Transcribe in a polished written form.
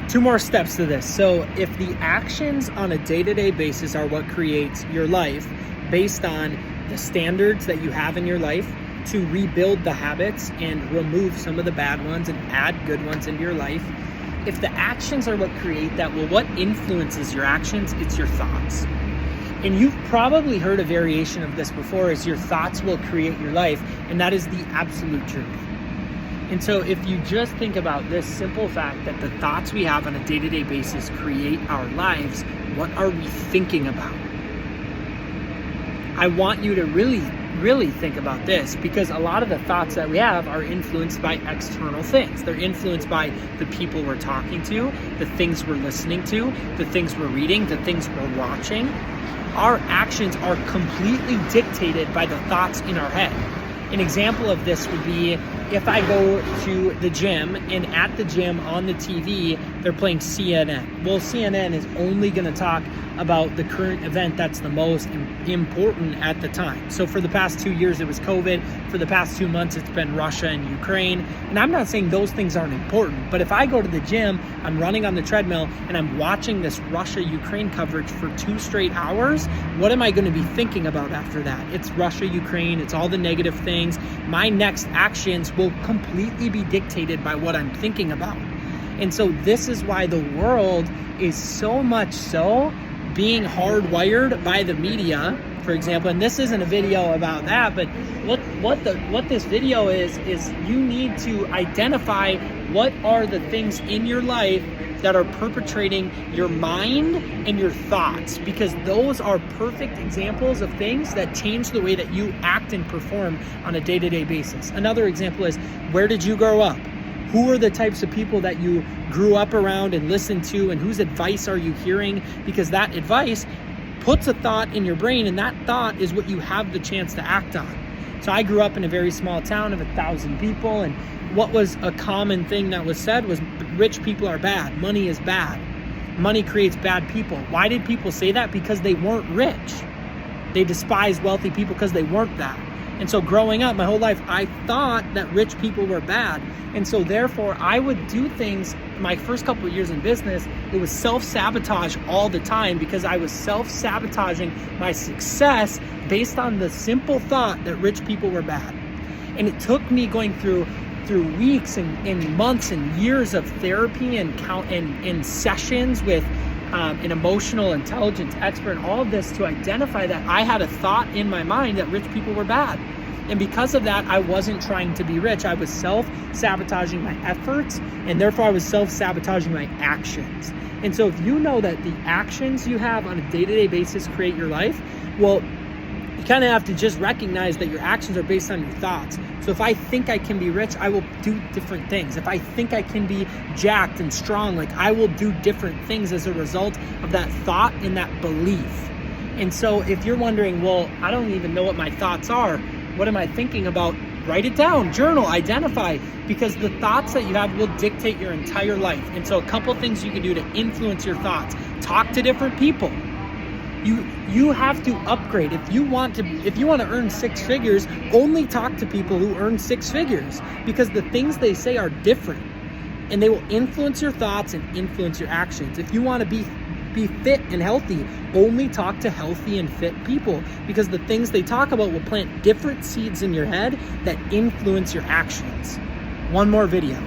Two more steps to this. So if the actions on a day-to-day basis are what creates your life based on the standards that you have in your life to rebuild the habits and remove some of the bad ones and add good ones into your life, if the actions are what create that, well, what influences your actions? It's your thoughts. And you've probably heard a variation of this before, is your thoughts will create your life, and that is the absolute truth. And so if you just think about this simple fact that the thoughts we have on a day-to-day basis create our lives, what are we thinking about? I want you to really think about this, because a lot of the thoughts that we have are influenced by external things. They're influenced by the people we're talking to, the things we're listening to, the things we're reading, the things we're watching. Our actions are completely dictated by the thoughts in our head. An example of this would be if I go to the gym and at the gym on the TV, they're playing CNN. Well, CNN is only going to talk about the current event that's the most important at the time. So for the past 2 years, it was COVID. For the past 2 months, it's been Russia and Ukraine. And I'm not saying those things aren't important, but if I go to the gym, I'm running on the treadmill and I'm watching this Russia-Ukraine coverage for 2 straight hours, what am I going to be thinking about after that? It's Russia-Ukraine, it's all the negative things. My next actions will completely be dictated by what I'm thinking about. And so this is why the world is so much so being hardwired by the media, for example. And this isn't a video about that, but what this video is you need to identify what are the things in your life that are perpetrating your mind and your thoughts, because those are perfect examples of things that change the way that you act and perform on a day-to-day basis. Another example is, where did you grow up? Who are the types of people that you grew up around and listened to, and whose advice are you hearing? Because that advice puts a thought in your brain, and that thought is what you have the chance to act on. So I grew up in a very small town of 1,000 people, and what was a common thing that was said was rich people are bad. Money is bad. Money creates bad people. Why did people say that? Because they weren't rich. They despised wealthy people because they weren't that. And so growing up my whole life, I thought that rich people were bad. And so therefore I would do things, my first couple of years in business, it was self-sabotage all the time, because I was self-sabotaging my success based on the simple thought that rich people were bad. And it took me going through weeks and months and years of therapy and sessions with an emotional intelligence expert, all of this, to identify that I had a thought in my mind that rich people were bad. And because of that, I wasn't trying to be rich. I was self-sabotaging my efforts, and therefore I was self-sabotaging my actions. And so if you know that the actions you have on a day-to-day basis create your life, well, you kind of have to just recognize that your actions are based on your thoughts. So if I think I can be rich, I will do different things. If I think I can be jacked and strong, I will do different things as a result of that thought and that belief. And so if you're wondering, well, I don't even know what my thoughts are, what am I thinking about? Write it down, journal, identify, because the thoughts that you have will dictate your entire life. And so a couple things you can do to influence your thoughts: talk to different people. You have to upgrade. If you want to earn 6 figures, only talk to people who earn 6 figures, because the things they say are different, and they will influence your thoughts and influence your actions. If you want to be fit and healthy, only talk to healthy and fit people, because the things they talk about will plant different seeds in your head that influence your actions. One more video.